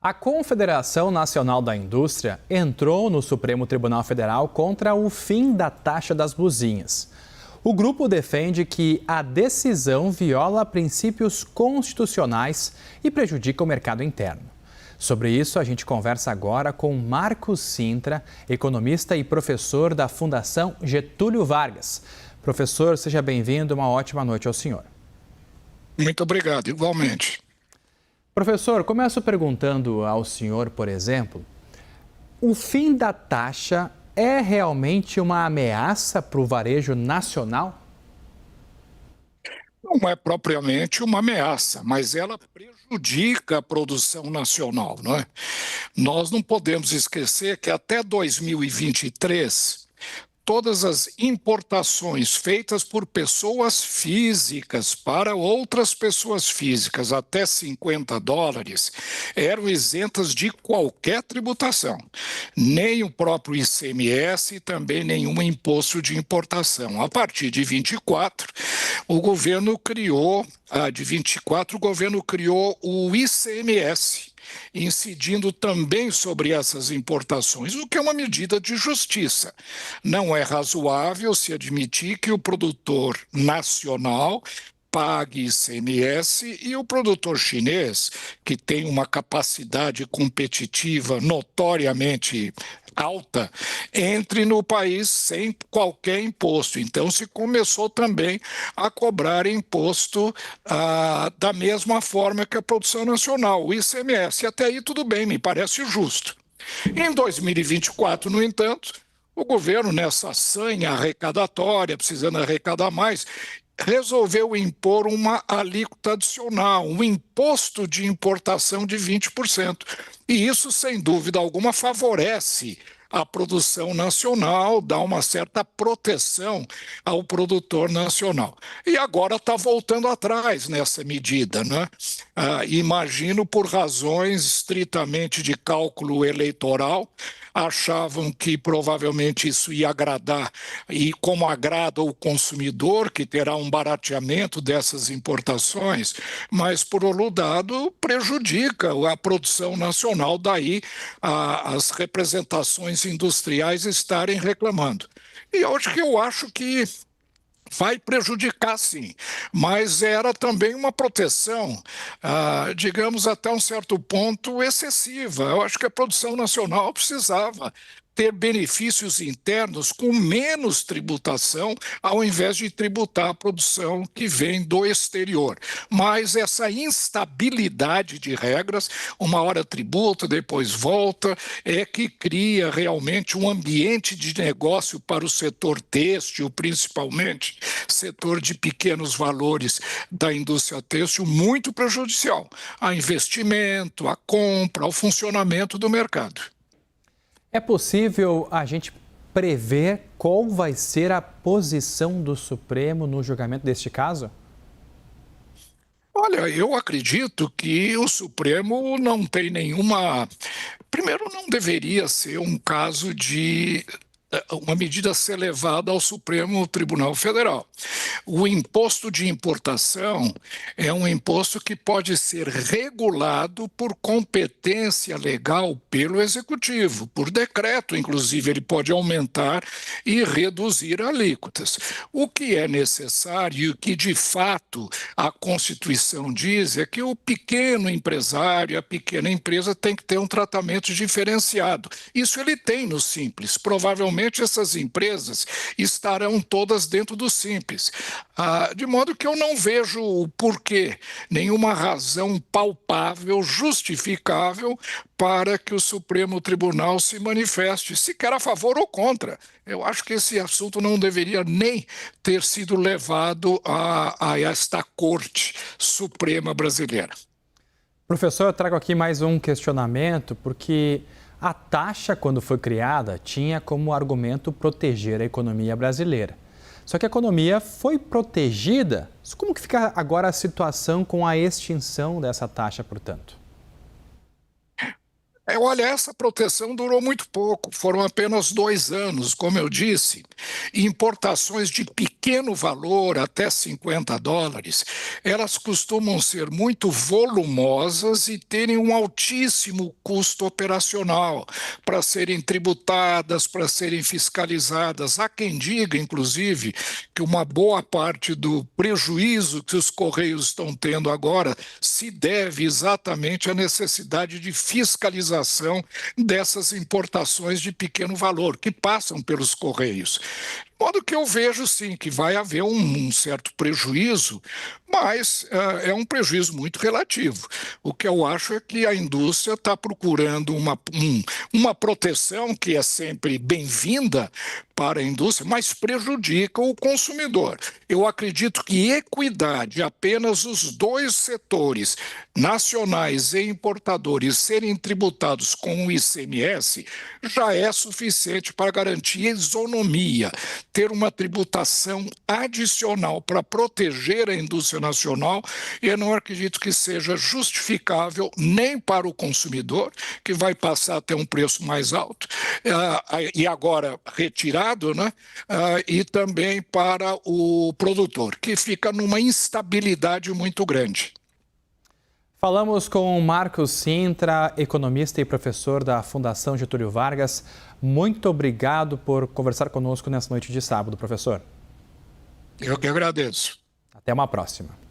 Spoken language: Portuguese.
A Confederação Nacional da Indústria entrou no Supremo Tribunal Federal contra o fim da taxa das blusinhas. O grupo defende que a decisão viola princípios constitucionais e prejudica o mercado interno. Sobre isso, a gente conversa agora com Marcos Sintra, economista e professor da Fundação Getúlio Vargas. Professor, seja bem-vindo, uma ótima noite ao senhor. Muito obrigado, igualmente. Professor, começo perguntando ao senhor, por exemplo, o fim da taxa é realmente uma ameaça para o varejo nacional? Não é propriamente uma ameaça, mas ela prejudica a produção nacional, não é? Nós não podemos esquecer que até 2023, todas as importações feitas por pessoas físicas para outras pessoas físicas até $50 eram isentas de qualquer tributação, nem o próprio ICMS e também nenhum imposto de importação. A partir de 24, o governo criou o ICMS, incidindo também sobre essas importações, o que é uma medida de justiça. Não é razoável se admitir que o produtor nacional pague ICMS e o produtor chinês, que tem uma capacidade competitiva notoriamente alta, entre no país sem qualquer imposto. Então, se começou também a cobrar imposto da mesma forma que a produção nacional, o ICMS. E até aí tudo bem, me parece justo. Em 2024, no entanto, o governo, nessa sanha arrecadatória, precisando arrecadar mais, resolveu impor uma alíquota adicional, um imposto de importação de 20%. E isso, sem dúvida alguma, favorece a produção nacional, dá uma certa proteção ao produtor nacional. E agora está voltando atrás nessa medida, né? Imagino por razões estritamente de cálculo eleitoral, achavam que provavelmente isso ia agradar, e como agrada o consumidor, que terá um barateamento dessas importações, mas, por outro lado, prejudica a produção nacional, daí as representações industriais estarem reclamando. E hoje que eu acho que vai prejudicar, sim, mas era também uma proteção, digamos, até um certo ponto excessiva. Eu acho que a produção nacional precisava ter benefícios internos com menos tributação, ao invés de tributar a produção que vem do exterior. Mas essa instabilidade de regras, uma hora tributa, depois volta, é que cria realmente um ambiente de negócio para o setor têxtil, principalmente setor de pequenos valores da indústria têxtil, muito prejudicial a investimento, a compra, ao funcionamento do mercado. É possível a gente prever qual vai ser a posição do Supremo no julgamento deste caso? Olha, eu acredito que o Supremo não tem nenhuma. Primeiro, não deveria ser um caso de uma medida a ser levada ao Supremo Tribunal Federal. O imposto de importação é um imposto que pode ser regulado por competência legal pelo Executivo, por decreto, inclusive, ele pode aumentar e reduzir alíquotas. O que é necessário e o que, de fato, a Constituição diz é que o pequeno empresário, a pequena empresa tem que ter um tratamento diferenciado. Isso ele tem no Simples. Provavelmente essas empresas estarão todas dentro do Simples. De modo que eu não vejo o porquê, nenhuma razão palpável, justificável para que o Supremo Tribunal se manifeste, sequer a favor ou contra. Eu acho que esse assunto não deveria nem ter sido levado a esta Corte Suprema brasileira. Professor, eu trago aqui mais um questionamento, porque a taxa, quando foi criada, tinha como argumento proteger a economia brasileira. Só que a economia foi protegida. Como que fica agora a situação com a extinção dessa taxa, portanto? Olha, essa proteção durou muito pouco, foram apenas 2 anos, como eu disse. Importações de pequenos pequeno valor, até $50, elas costumam ser muito volumosas e terem um altíssimo custo operacional para serem tributadas, para serem fiscalizadas. Há quem diga, inclusive, que uma boa parte do prejuízo que os Correios estão tendo agora se deve exatamente à necessidade de fiscalização dessas importações de pequeno valor, que passam pelos Correios. De modo que eu vejo, sim, que vai haver um certo prejuízo, mas é um prejuízo muito relativo. O que eu acho é que a indústria está procurando uma proteção que é sempre bem-vinda para a indústria, mas prejudica o consumidor. Eu acredito que equidade, apenas os dois setores, nacionais e importadores, serem tributados com o ICMS, já é suficiente para garantir isonomia, ter uma tributação adicional para proteger a indústria nacional. E eu não acredito que seja justificável nem para o consumidor, que vai passar a ter um preço mais alto, e agora retirado, né? E também para o produtor, que fica numa instabilidade muito grande. Falamos com Marcos Sintra, economista e professor da Fundação Getúlio Vargas. Muito obrigado por conversar conosco nessa noite de sábado, professor. Eu que agradeço. Até uma próxima.